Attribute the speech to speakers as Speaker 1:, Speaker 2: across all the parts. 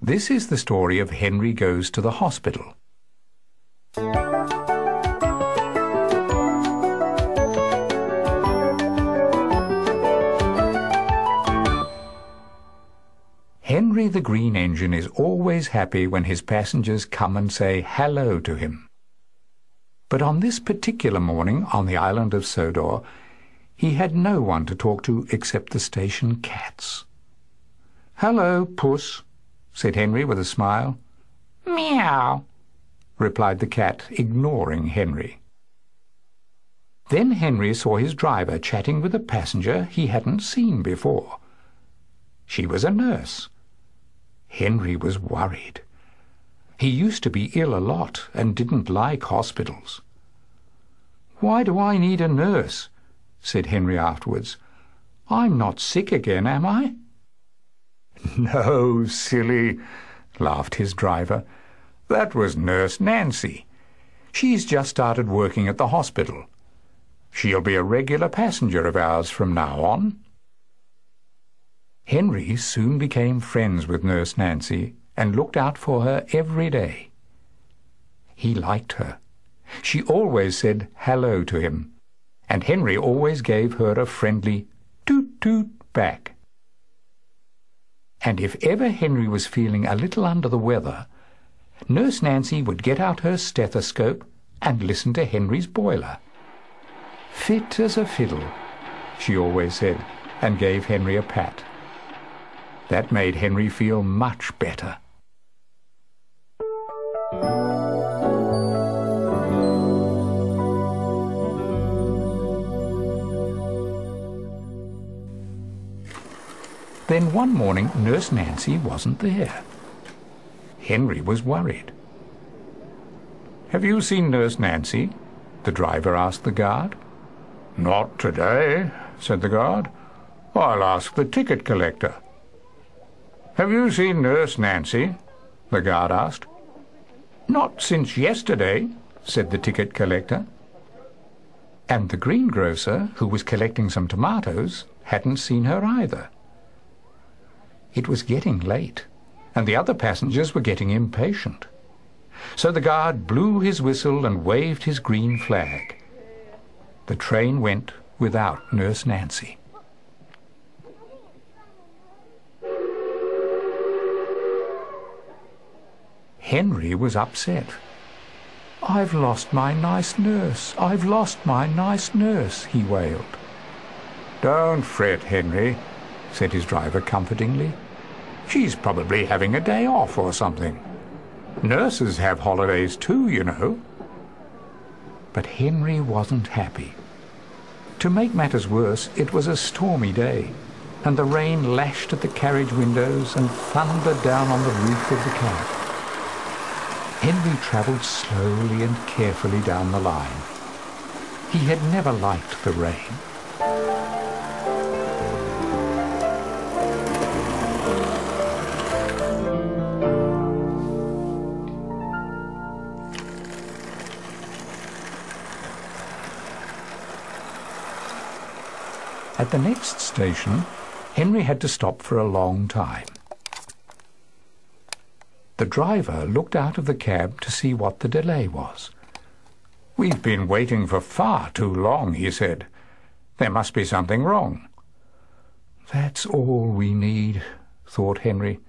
Speaker 1: This is the story of Henry Goes to the Hospital. Henry the Green Engine is always happy when his passengers come and say hello to him. But on this particular morning on the island of Sodor, he had no one to talk to except the station cats. "Hello, Puss," said Henry with a smile. "Meow," replied the cat, ignoring Henry. Then Henry saw his driver chatting with a passenger he hadn't seen before. She was a nurse. Henry was worried. He used to be ill a lot and didn't like hospitals. "Why do I need a nurse?" said Henry afterwards. "I'm not sick again, am I?" "No, silly," laughed his driver. "That was Nurse Nancy. She's just started working at the hospital. She'll be a regular passenger of ours from now on." Henry soon became friends with Nurse Nancy and looked out for her every day. He liked her. She always said hello to him, and Henry always gave her a friendly toot-toot back. And if ever Henry was feeling a little under the weather, Nurse Nancy would get out her stethoscope and listen to Henry's boiler. "Fit as a fiddle," she always said, and gave Henry a pat. That made Henry feel much better. Then one morning Nurse Nancy wasn't there. Henry was worried. "Have you seen Nurse Nancy?" the driver asked the guard. "Not today," said the guard. "I'll ask the ticket collector." "Have you seen Nurse Nancy?" the guard asked. "Not since yesterday," said the ticket collector. And the greengrocer, who was collecting some tomatoes, hadn't seen her either. It was getting late, and the other passengers were getting impatient. So the guard blew his whistle and waved his green flag. The train went without Nurse Nancy. Henry was upset. "I've lost my nice nurse. I've lost my nice nurse," he wailed. "Don't fret, Henry," said his driver comfortingly. "She's probably having a day off or something. Nurses have holidays too, you know." But Henry wasn't happy. To make matters worse, it was a stormy day, and the rain lashed at the carriage windows and thundered down on the roof of the cab. Henry travelled slowly and carefully down the line. He had never liked the rain. At the next station, Henry had to stop for a long time. The driver looked out of the cab to see what the delay was. "We've been waiting for far too long," he said. "There must be something wrong." "That's all we need," thought Henry.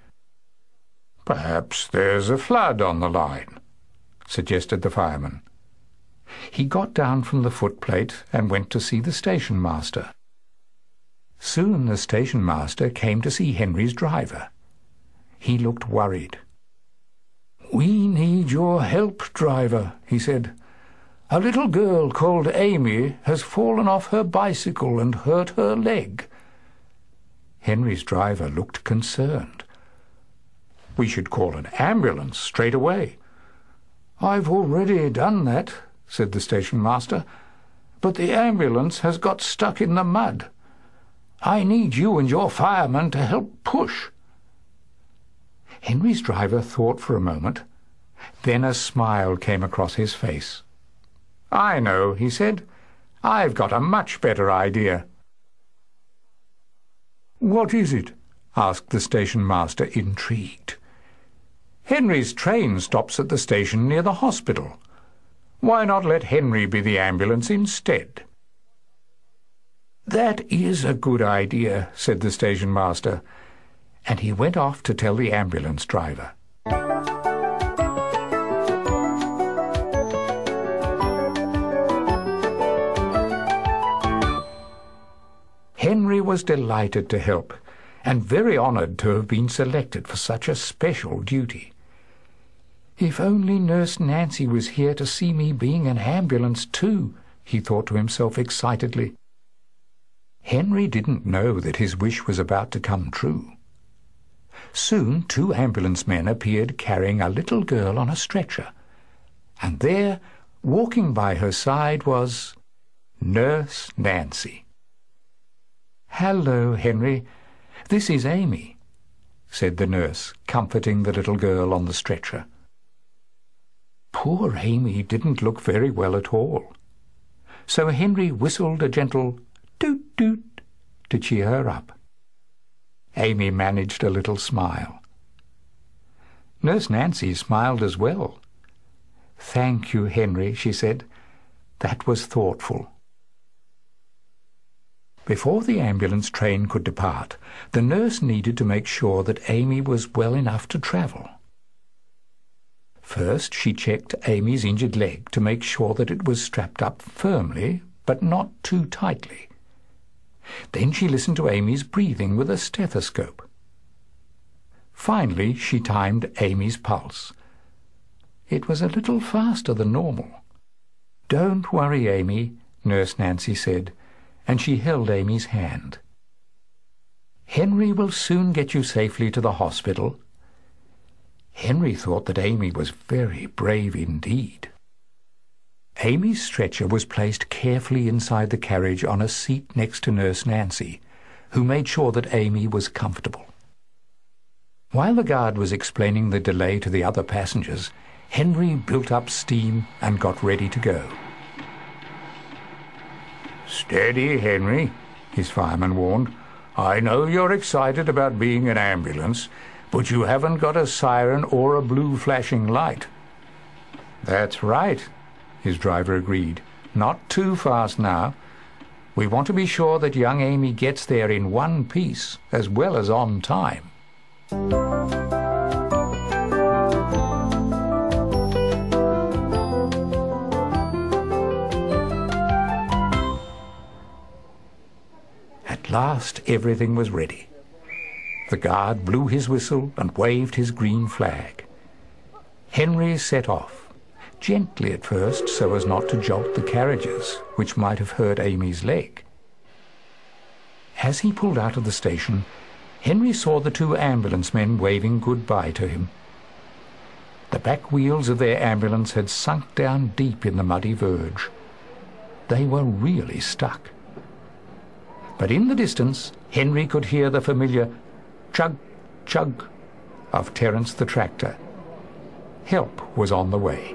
Speaker 1: "Perhaps there's a flood on the line," suggested the fireman. He got down from the footplate and went to see the station master. Soon the station master came to see Henry's driver. He looked worried. "We need your help, driver," he said. "A little girl called Amy has fallen off her bicycle and hurt her leg." Henry's driver looked concerned. "We should call an ambulance straight away." "I've already done that," said the station master, "but the ambulance has got stuck in the mud. I need you and your fireman to help push." Henry's driver thought for a moment. Then a smile came across his face. "I know," he said. "I've got a much better idea." "What is it?" asked the station master, intrigued. Henry's train stops at the station near the hospital. Why not let Henry be the ambulance instead?" "That is a good idea," said the station master, and he went off to tell the ambulance driver. Henry was delighted to help, and very honoured to have been selected for such a special duty. "If only Nurse Nancy was here to see me being an ambulance too," he thought to himself excitedly. Henry didn't know that his wish was about to come true. Soon 2 ambulance men appeared carrying a little girl on a stretcher, and there, walking by her side, was Nurse Nancy. "Hello, Henry. This is Amy," said the nurse, comforting the little girl on the stretcher. Poor Amy didn't look very well at all, so Henry whistled a gentle toot-toot to cheer her up. Amy managed a little smile. Nurse Nancy smiled as well. "Thank you, Henry," she said. "That was thoughtful." Before the ambulance train could depart, the nurse needed to make sure that Amy was well enough to travel. First, she checked Amy's injured leg to make sure that it was strapped up firmly, but not too tightly. Then she listened to Amy's breathing with a stethoscope. Finally, she timed Amy's pulse. It was a little faster than normal. "Don't worry, Amy," Nurse Nancy said, and she held Amy's hand. "Henry will soon get you safely to the hospital." Henry thought that Amy was very brave indeed. Amy's stretcher was placed carefully inside the carriage on a seat next to Nurse Nancy, who made sure that Amy was comfortable. While the guard was explaining the delay to the other passengers, Henry built up steam and got ready to go. "Steady, Henry," his fireman warned. "I know you're excited about being an ambulance, but you haven't got a siren or a blue flashing light." "That's right," his driver agreed. "Not too fast now. We want to be sure that young Amy gets there in one piece, as well as on time." At last everything was ready. The guard blew his whistle and waved his green flag. Henry set off, gently at first so as not to jolt the carriages, which might have hurt Amy's leg. As he pulled out of the station, Henry saw the 2 ambulance men waving goodbye to him. The back wheels of their ambulance had sunk down deep in the muddy verge. They were really stuck. But in the distance, Henry could hear the familiar chug, chug of Terence the tractor. Help was on the way.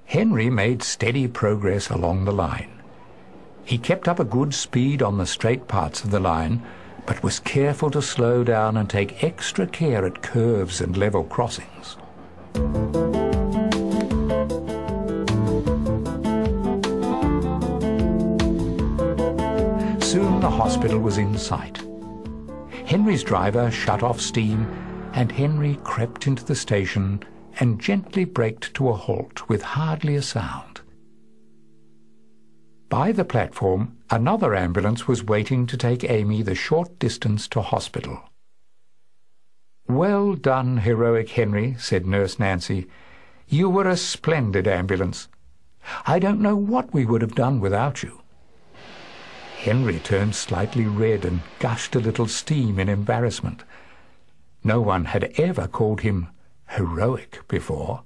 Speaker 1: Henry made steady progress along the line. He kept up a good speed on the straight parts of the line, but was careful to slow down and take extra care at curves and level crossings. Soon the hospital was in sight. Henry's driver shut off steam, and Henry crept into the station and gently braked to a halt with hardly a sound. By the platform, another ambulance was waiting to take Amy the short distance to hospital. "Well done, heroic Henry," said Nurse Nancy. "You were a splendid ambulance. I don't know what we would have done without you." Henry turned slightly red and gushed a little steam in embarrassment. No one had ever called him heroic before.